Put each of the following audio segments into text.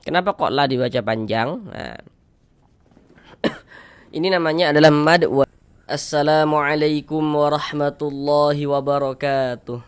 Kenapa kok la dibaca panjang? Nah, ini namanya adalah mad wa. Assalamualaikum warahmatullahi wabarakatuh.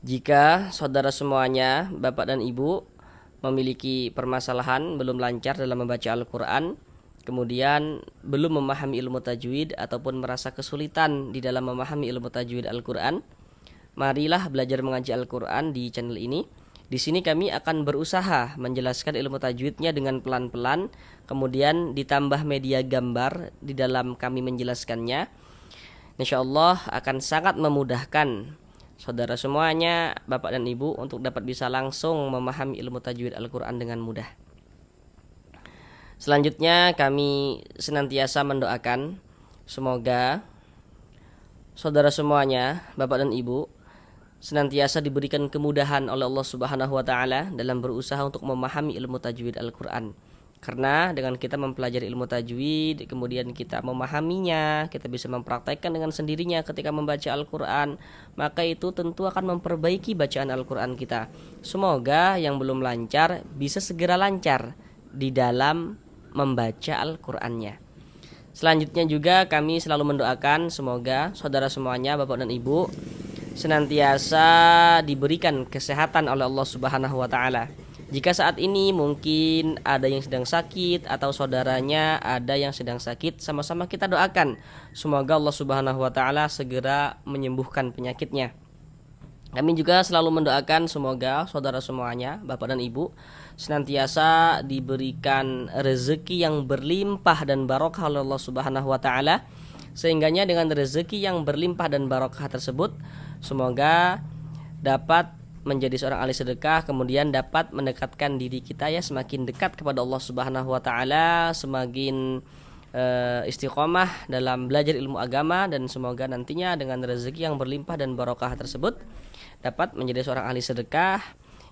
Jika saudara semuanya, bapak dan ibu, memiliki permasalahan belum lancar dalam membaca Al-Quran, kemudian belum memahami ilmu tajwid ataupun merasa kesulitan di dalam memahami ilmu tajwid Al-Quran, marilah belajar mengaji Al-Quran di channel ini. Di sini kami akan berusaha menjelaskan ilmu tajwidnya dengan pelan-pelan, kemudian ditambah media gambar di dalam kami menjelaskannya. Insya Allah akan sangat memudahkan saudara semuanya, bapak dan ibu, untuk dapat bisa langsung memahami ilmu tajwid Al-Quran dengan mudah. Selanjutnya kami senantiasa mendoakan semoga saudara semuanya, bapak dan ibu, senantiasa diberikan kemudahan oleh Allah Subhanahu wa taala dalam berusaha untuk memahami ilmu tajwid Al-Qur'an. Karena dengan kita mempelajari ilmu tajwid, kemudian kita memahaminya, kita bisa mempraktekkan dengan sendirinya ketika membaca Al-Qur'an, maka itu tentu akan memperbaiki bacaan Al-Qur'an kita. Semoga yang belum lancar bisa segera lancar di dalam membaca Al-Qur'annya. Selanjutnya juga kami selalu mendoakan semoga saudara semuanya, bapak dan ibu, senantiasa diberikan kesehatan oleh Allah Subhanahu wa taala. Jika saat ini mungkin ada yang sedang sakit atau saudaranya ada yang sedang sakit, sama-sama kita doakan semoga Allah Subhanahu wa taala segera menyembuhkan penyakitnya. Kami juga selalu mendoakan semoga saudara semuanya, bapak dan ibu, senantiasa diberikan rezeki yang berlimpah dan barokah oleh Allah Subhanahu wa taala, sehingganya dengan rezeki yang berlimpah dan barokah tersebut semoga dapat menjadi seorang ahli sedekah, kemudian dapat mendekatkan diri kita ya semakin dekat kepada Allah Subhanahu wa taala, semakin istiqomah dalam belajar ilmu agama, dan semoga nantinya dengan rezeki yang berlimpah dan barokah tersebut dapat menjadi seorang ahli sedekah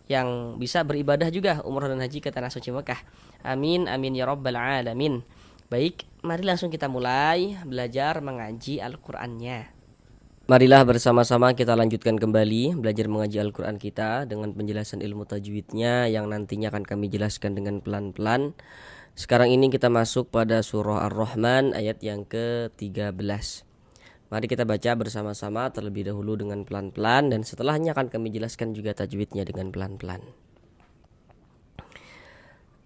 yang bisa beribadah juga umrah dan haji ke tanah suci Mekah. Amin amin ya rabbal alamin. Baik, mari langsung kita mulai belajar mengaji Al-Qur'annya. Marilah bersama-sama kita lanjutkan kembali belajar mengaji Al-Quran kita dengan penjelasan ilmu tajwidnya yang nantinya akan kami jelaskan dengan pelan-pelan. Sekarang ini kita masuk pada surah Ar-Rahman ayat yang ke-13. Mari kita baca bersama-sama terlebih dahulu dengan pelan-pelan, dan setelahnya akan kami jelaskan juga tajwidnya dengan pelan-pelan.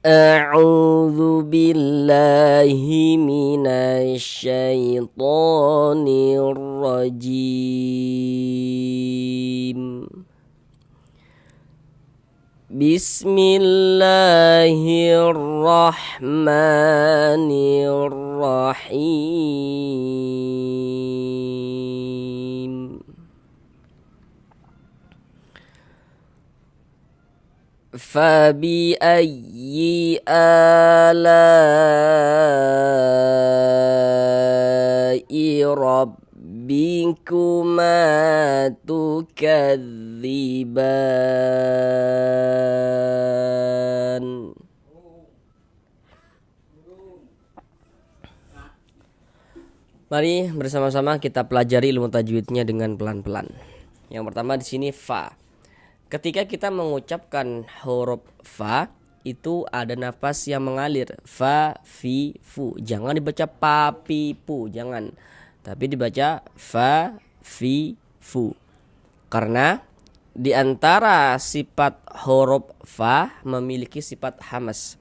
A'udzu billahi minasy syaithanir rajim. Bismillahirrahmanirrahim. فبأي آلاء ربكما تكذبان. Mari bersama-sama kita pelajari ilmu tajwidnya dengan pelan-pelan. Yang pertama di sini fa. Ketika kita mengucapkan huruf fa, itu ada nafas yang mengalir. Fa, fi, fu. Jangan dibaca pa, pi, pu. Jangan. Tapi dibaca fa, fi, fu. Karena di antara sifat huruf fa memiliki sifat hamas.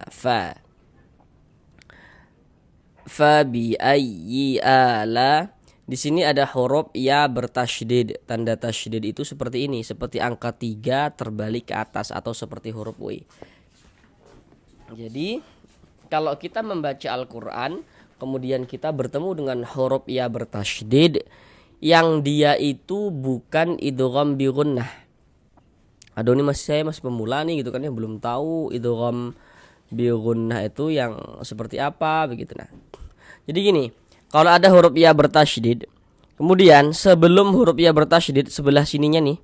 Fa. Fa bi ayyi ala. Di sini ada huruf ya bertasydid. Tanda tasydid itu seperti ini, seperti angka 3 terbalik ke atas atau seperti huruf W. Jadi kalau kita membaca Al-Qur'an kemudian kita bertemu dengan huruf ya bertasydid yang dia itu bukan idgham bi gunnah. Aduh, ini saya masih pemula nih gitu kan ya, belum tahu idgham bi gunnah itu yang seperti apa begitu. Nah, jadi gini, kalau ada huruf ya bertasydid, kemudian sebelum huruf ya bertasydid sebelah sininya nih,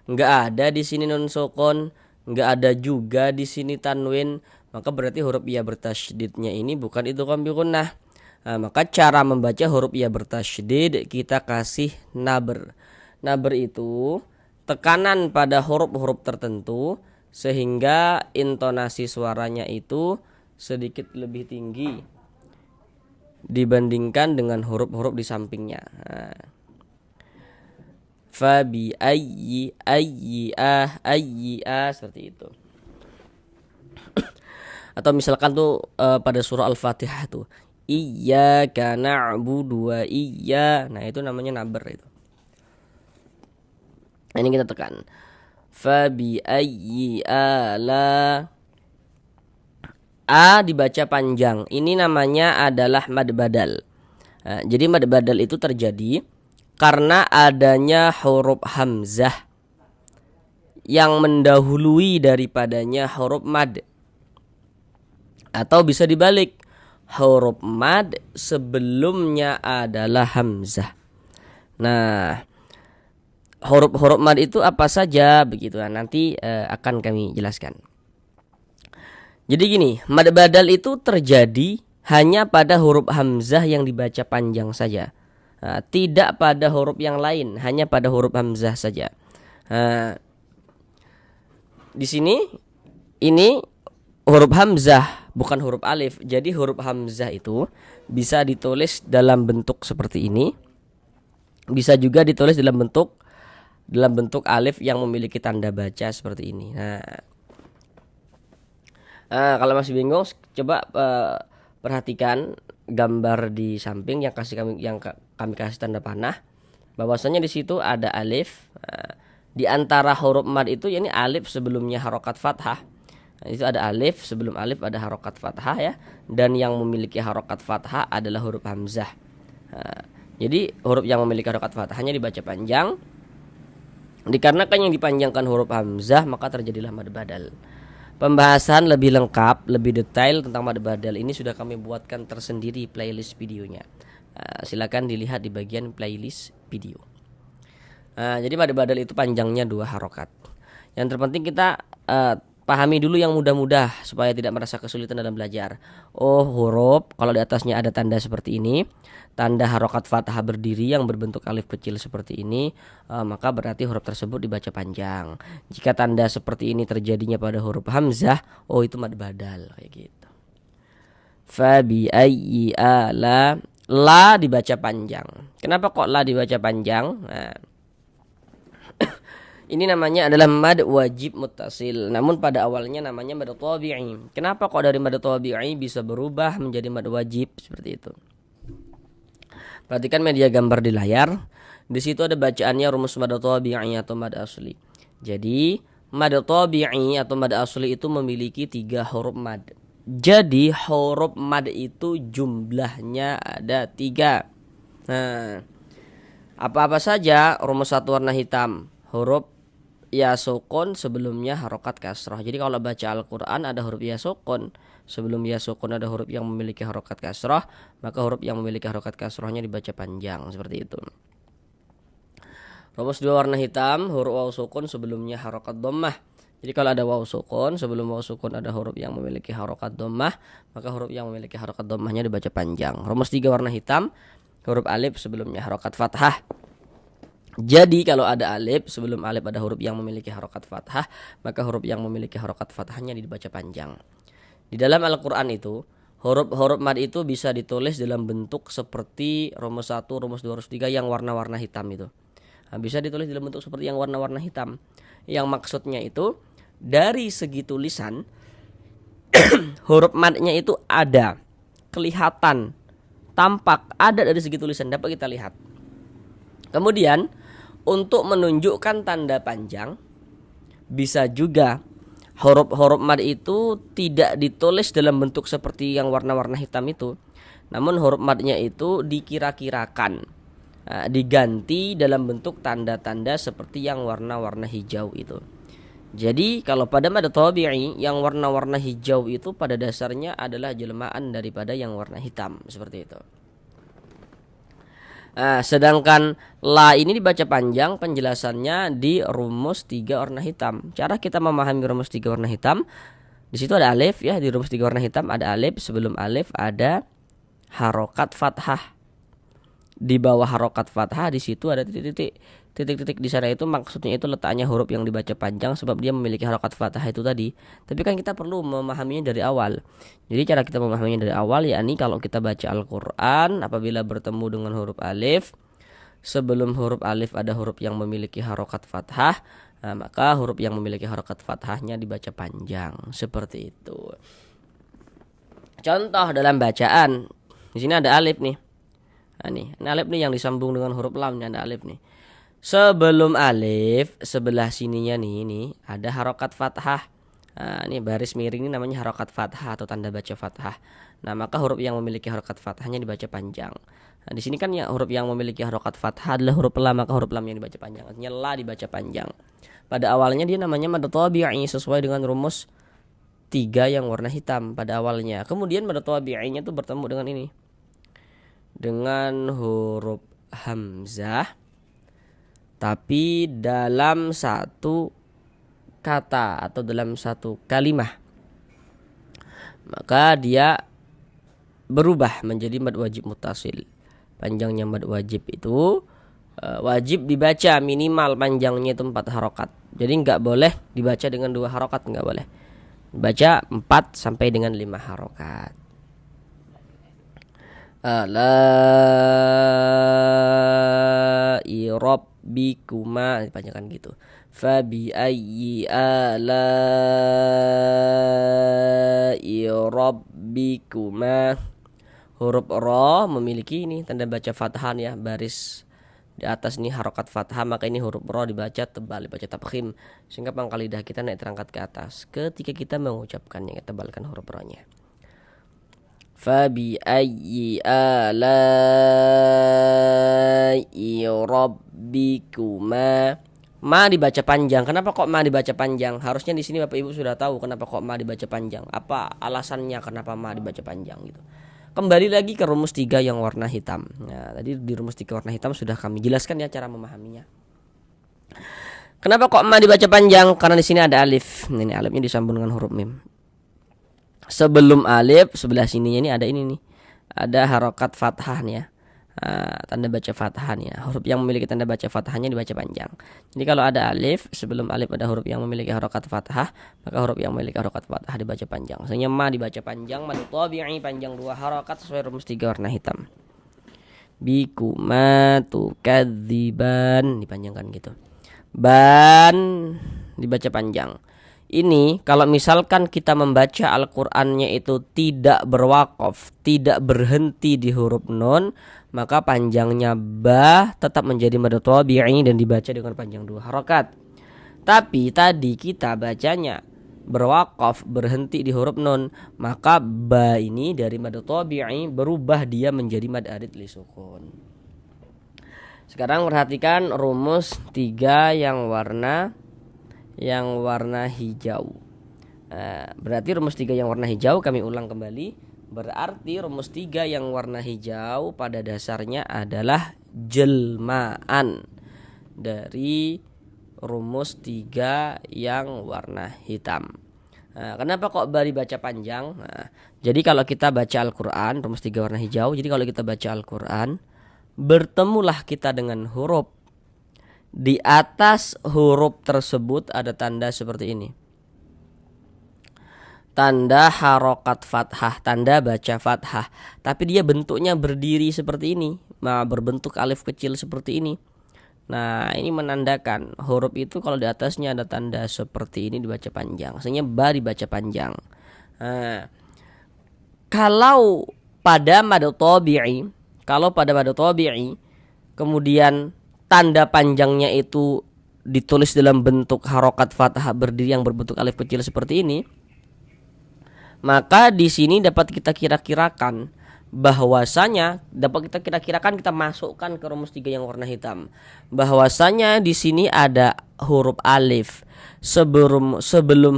nggak ada di sini nun sukun, nggak ada juga di sini tanwin, maka berarti huruf ya bertasydidnya ini bukan idgham bi gunnah. Nah, maka cara membaca huruf ya bertasydid kita kasih nabr. Nabr itu tekanan pada huruf-huruf tertentu sehingga intonasi suaranya itu sedikit lebih tinggi dibandingkan dengan huruf-huruf di sampingnya. Fa bi ayyi seperti itu. Atau misalkan tuh pada surah Al-Fatihah tuh iyyaka na'budu wa nah itu namanya naber itu. Nah, ini kita tekan. Fa bi ayyi ala, a dibaca panjang. Ini namanya adalah mad badal. Nah, jadi mad badal itu terjadi karena adanya huruf hamzah yang mendahului daripadanya huruf mad. Atau bisa dibalik, huruf mad sebelumnya adalah hamzah. Nah, huruf-huruf mad itu apa saja begitu. Nanti akan kami jelaskan. Jadi gini, mad badal itu terjadi hanya pada huruf hamzah yang dibaca panjang saja. Tidak pada huruf yang lain, hanya pada huruf hamzah saja. Di sini ini huruf hamzah, bukan huruf alif. Jadi huruf hamzah itu bisa ditulis dalam bentuk seperti ini. Bisa juga ditulis dalam bentuk alif yang memiliki tanda baca seperti ini. Kalau masih bingung, coba perhatikan gambar di samping yang kami kasih tanda panah. Bahwasanya di situ ada alif. Di antara huruf mad itu, yakni alif sebelumnya harokat fathah. Itu ada alif, sebelum alif ada harokat fathah ya. Dan yang memiliki harokat fathah adalah huruf hamzah. Jadi huruf yang memiliki harokat fathahnya dibaca panjang. Dikarenakan yang dipanjangkan huruf hamzah, maka terjadilah mad badal. Pembahasan lebih lengkap, lebih detail tentang mad badal ini sudah kami buatkan tersendiri playlist videonya. Silakan dilihat di bagian playlist video. Jadi mad badal itu panjangnya 2 harokat. Yang terpenting kita pahami dulu yang mudah-mudah supaya tidak merasa kesulitan dalam belajar. Oh, huruf kalau di atasnya ada tanda seperti ini, tanda harokat fathah berdiri yang berbentuk alif kecil seperti ini, maka berarti huruf tersebut dibaca panjang. Jika tanda seperti ini terjadinya pada huruf hamzah, oh itu mad badal kayak gitu. Fa bi ayyi ala, la dibaca panjang. Kenapa kok la dibaca panjang? Ini namanya adalah mad wajib muttasil. Namun pada awalnya namanya mad tabi'i. Kenapa kok dari mad tabi'i bisa berubah menjadi mad wajib seperti itu? Perhatikan media gambar di layar. Di situ ada bacaannya rumus mad tabi'i atau mad asli. Jadi mad tabi'i atau mad asli itu memiliki 3 huruf mad. Jadi huruf mad itu jumlahnya ada 3. Apa-apa saja rumus satu warna hitam? Huruf ya sukun sebelumnya harokat kasroh. Jadi kalau baca Al-Quran ada huruf ya sukun, sebelum ya sukun ada huruf yang memiliki harokat kasroh, maka huruf yang memiliki harokat kasrohnya dibaca panjang seperti itu. Rumus 2 warna hitam, huruf waw sukun sebelumnya harokat dhammah. Jadi kalau ada waw sukun, sebelum waw sukun ada huruf yang memiliki harokat dhammah, maka huruf yang memiliki harokat dhammahnya dibaca panjang. Rumus 3 warna hitam, huruf alif sebelumnya harokat fathah. Jadi kalau ada alif, sebelum alif ada huruf yang memiliki harokat fathah, maka huruf yang memiliki harokat fathahnya dibaca panjang. Di dalam Al-Quran itu, huruf mad itu bisa ditulis dalam bentuk seperti rumus 1, rumus 2, rumus 3 yang warna-warna hitam itu. Bisa ditulis dalam bentuk seperti yang warna-warna hitam. Yang maksudnya itu, dari segi tulisan, huruf madnya itu ada, kelihatan, tampak, ada dari segi tulisan, dapat kita lihat. Kemudian untuk menunjukkan tanda panjang, bisa juga huruf-huruf mad itu tidak ditulis dalam bentuk seperti yang warna-warna hitam itu. Namun huruf madnya itu dikira-kirakan, diganti dalam bentuk tanda-tanda seperti yang warna-warna hijau itu. Jadi kalau pada mad tabi'i yang warna-warna hijau itu pada dasarnya adalah jelmaan daripada yang warna hitam seperti itu. Sedangkan la ini dibaca panjang, penjelasannya di rumus 3 warna hitam. Cara kita memahami rumus 3 warna hitam, di situ ada alif ya, di rumus 3 warna hitam ada alif, sebelum alif ada harokat fathah. di bawah harokat fathah di situ ada titik-titik. Titik-titik di sana itu maksudnya itu letaknya huruf yang dibaca panjang sebab dia memiliki harokat fathah itu tadi. Tapi kan kita perlu memahaminya dari awal. Jadi cara kita memahaminya dari awal yakni kalau kita baca Al-Qur'an apabila bertemu dengan huruf alif, sebelum huruf alif ada huruf yang memiliki harokat fathah, nah, maka huruf yang memiliki harokat fathahnya dibaca panjang seperti itu. Contoh dalam bacaan, di sini ada alif nih. Nah, ini alif nih yang disambung dengan huruf lam, ada alif nih. Sebelum alif sebelah sininya nih ini ada harokat fathah. Nah, ini baris miring ini namanya harokat fathah atau tanda baca fathah. Nah, maka huruf yang memiliki harokat fathahnya dibaca panjang. Nah, di sini kan ya huruf yang memiliki harokat fathah adalah huruf lam, maka huruf lam yang dibaca panjang. Artinya la dibaca panjang. Pada awalnya dia namanya mad tabi'i sesuai dengan rumus 3 yang warna hitam pada awalnya. Kemudian mad tabi'inya tuh bertemu dengan ini. Dengan huruf hamzah tapi dalam satu kata atau dalam satu kalimah, maka dia berubah menjadi mad wajib muttasil. Panjangnya mad wajib itu wajib dibaca minimal panjangnya itu 4 harokat. Jadi nggak boleh dibaca dengan 2 harokat, nggak boleh. Baca 4 sampai dengan 5 harokat. Ala rabbikuma dipanjangkan gitu. Fabi ayyi ala'i rabbikuma. Huruf ra memiliki ini tanda baca fathan ya, baris di atas ini harokat fathah, maka ini huruf ra dibaca tebal, dibaca tafkhim sehingga pangkal lidah kita naik terangkat ke atas ketika kita mengucapkannya, tebalkan huruf ra-nya. Fabi ayyi ala'i rabbikuma. Ma dibaca panjang. Kenapa kok ma dibaca panjang? Harusnya di sini Bapak Ibu sudah tahu kenapa kok ma dibaca panjang. Apa alasannya kenapa ma dibaca panjang gitu. Kembali lagi ke rumus 3 yang warna hitam. Nah, tadi di rumus 3 warna hitam sudah kami jelaskan ya cara memahaminya. Kenapa kok ma dibaca panjang? Karena di sini ada alif. Ini alifnya disambung dengan huruf mim. Sebelum alif sebelah sininya ini ada ini nih. Ada harokat fathah nih ya. Tanda baca fathahnya. Huruf yang memiliki tanda baca fathahnya dibaca panjang. Jadi kalau ada alif, sebelum alif ada huruf yang memiliki harokat fathah, maka huruf yang memiliki harokat fathah dibaca panjang. Misalnya ma dibaca panjang, mad tabi'i panjang 2 harokat sesuai rumus 3 warna hitam. Bikuma tukadziban dipanjangkan gitu. Ban dibaca panjang. Ini kalau misalkan kita membaca Al-Qur'annya itu tidak berwaqaf, tidak berhenti di huruf nun, maka panjangnya ba tetap menjadi mad tabi'i dan dibaca dengan panjang 2 harokat. Tapi tadi kita bacanya berwaqaf, berhenti di huruf nun, maka ba ini dari mad tabi'i berubah dia menjadi mad arid li sukun. Sekarang perhatikan rumus 3 yang warna hijau. Berarti rumus 3 yang warna hijau kami ulang kembali. Berarti rumus 3 yang warna hijau pada dasarnya adalah jelmaan dari rumus 3 yang warna hitam. Kenapa kok bari baca panjang? Jadi kalau kita baca Al-Quran rumus 3 warna hijau. Jadi kalau kita baca Al-Quran, bertemulah kita dengan huruf. Di atas huruf tersebut ada tanda seperti ini. Tanda harokat fathah, tanda baca fathah. Tapi dia bentuknya berdiri seperti ini. Berbentuk alif kecil seperti ini. Nah, ini menandakan huruf itu kalau di atasnya ada tanda seperti ini dibaca panjang. Maksudnya ba dibaca panjang. Kalau pada mad tabi'i, kemudian tanda panjangnya itu ditulis dalam bentuk harokat fathah berdiri yang berbentuk alif kecil seperti ini, maka di sini dapat kita kira-kirakan bahwasanya kita masukkan ke rumus 3 yang warna hitam bahwasanya di sini ada huruf alif. Sebelum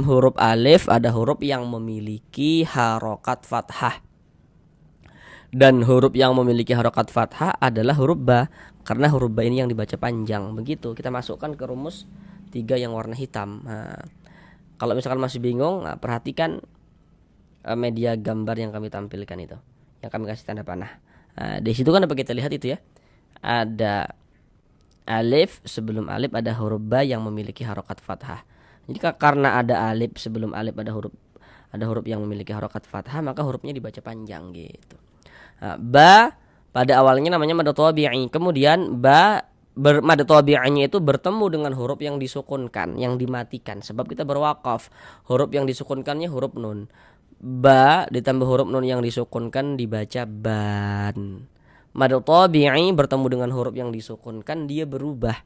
huruf alif ada huruf yang memiliki harokat fathah. Dan huruf yang memiliki harokat fathah adalah huruf ba. Karena huruf ba ini yang dibaca panjang. Begitu kita masukkan ke rumus 3 yang warna hitam. Kalau misalkan masih bingung, perhatikan media gambar yang kami tampilkan itu, yang kami kasih tanda panah. Di situ kan dapat kita lihat itu ya. ada alif, sebelum alif ada huruf ba yang memiliki harokat fathah. Jadi karena ada alif, sebelum alif ada huruf yang memiliki harokat fathah, maka hurufnya dibaca panjang gitu. Nah, ba pada awalnya namanya mad tabi'i. Kemudian ba mad tabi'inya itu bertemu dengan huruf yang disukunkan, yang dimatikan. Sebab kita berwakaf, huruf yang disukunkannya huruf nun. Ba ditambah huruf nun yang disukunkan dibaca ban. Mad tabi'i bertemu dengan huruf yang disukunkan, dia berubah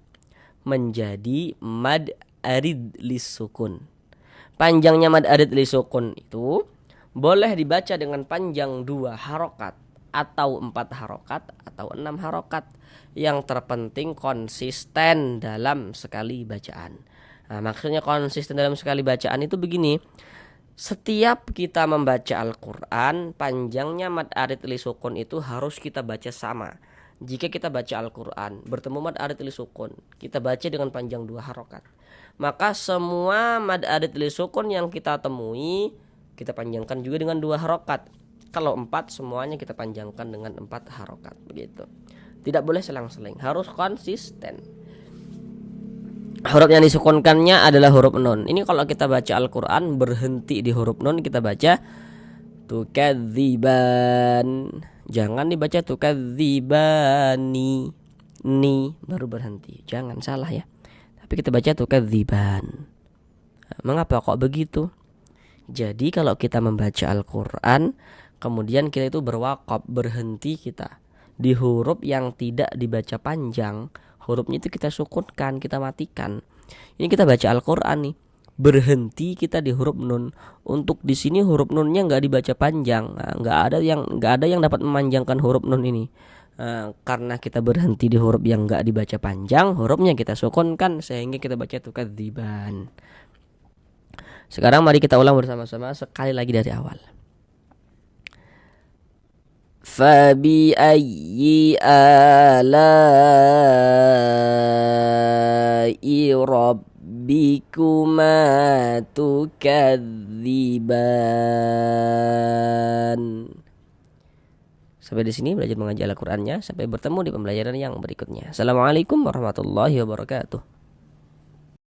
menjadi mad arid lisukun. Panjangnya mad arid lisukun itu boleh dibaca dengan panjang 2 harokat atau 4 harokat atau 6 harokat. Yang terpenting konsisten dalam sekali bacaan. Nah, maksudnya konsisten dalam sekali bacaan itu begini. Setiap kita membaca Al-Quran, panjangnya mad arid li sukun itu harus kita baca sama. Jika kita baca Al-Quran bertemu mad arid li sukun, kita baca dengan panjang 2 harokat, maka semua mad arid li sukun yang kita temui kita panjangkan juga dengan 2 harokat. Kalau 4 semuanya kita panjangkan dengan 4 harokat. Begitu. Tidak boleh selang-seling, harus konsisten. Huruf yang disukunkannya adalah huruf nun. Ini kalau kita baca Al-Quran berhenti di huruf nun, kita baca tukadziban. Jangan dibaca tukadzibani, ni baru berhenti. Jangan salah ya. Tapi kita baca tukadziban. Mengapa kok begitu? Jadi kalau kita membaca Al-Quran, kemudian kita itu berwakaf, berhenti kita di huruf yang tidak dibaca panjang, hurufnya itu kita sukunkan, kita matikan. Ini kita baca Al-Quran nih, berhenti kita di huruf nun. Untuk di sini huruf nunnya nggak dibaca panjang, nggak ada yang dapat memanjangkan huruf nun ini. Karena kita berhenti di huruf yang nggak dibaca panjang, hurufnya kita sukunkan sehingga kita baca tukadziban. Sekarang mari kita ulang bersama-sama sekali lagi dari awal. فبأي آلاء ربكما تكذبان. Sampai di sini belajar mengaji Al-Qur'annya. Sampai bertemu di pembelajaran yang berikutnya. Assalamualaikum warahmatullahi wabarakatuh.